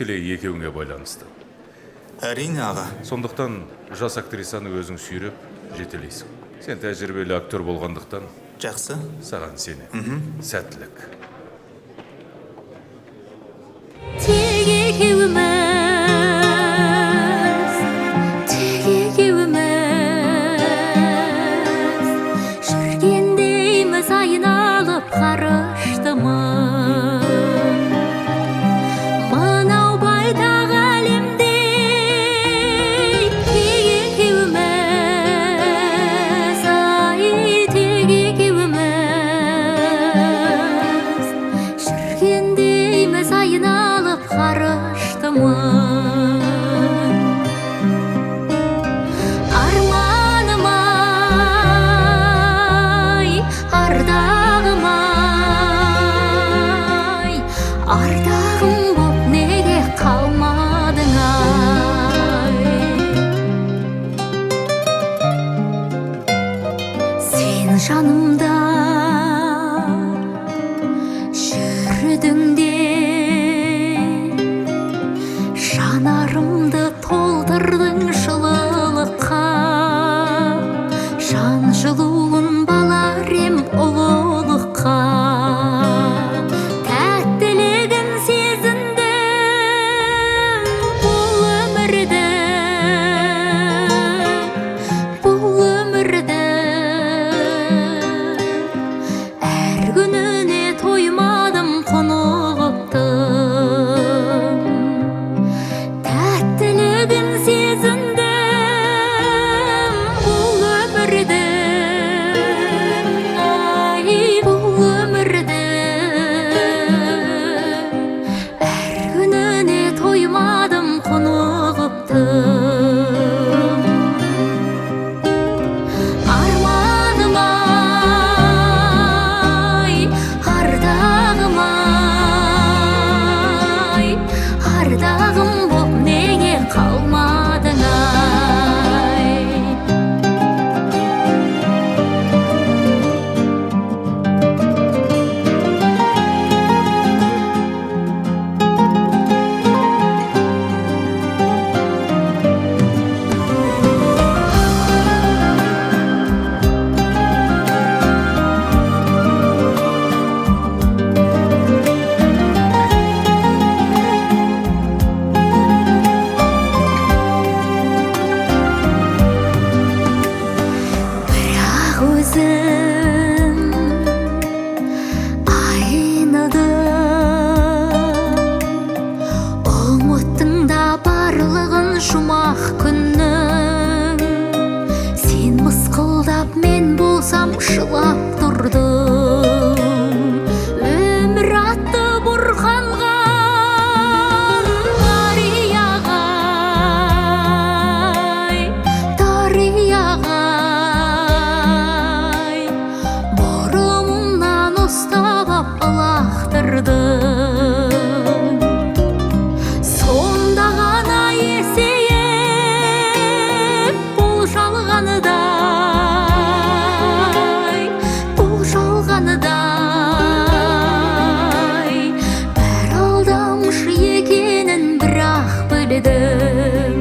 тікелей екеуіңе байланысты. Әрине аға. Сондықтан жас актрисаны өзің сүйреп жетелейсің. Сен тәжірибелі актер болғандықтан Жақсы. саған сене. Сәттілік. Жүргендейміз айын алып қарыштымыз. Мынау байтақ әлемде тек екеуміз, ай тек екеуміз. Жүргендейміз айын алып қарыштымыз. Ардағым боп неге қалмадың ай? Сен жанымда жүрдің де, жанарымды толтырдың жылылыққа. Жан жылуын балар ем ұлылыққа. Ардағым боп неге қалмадың ай? Өзім айныдым, ұмыттың да барлығын жұмақ күннің. Сен мысқылдап, мен болсам жылап тұрдым. Өмір атты бұрқанған дарияға, дарияға. Сонда ғана есейіп, бұл жалғаныдай, бәрі алдамшы екенін бірақ білдім.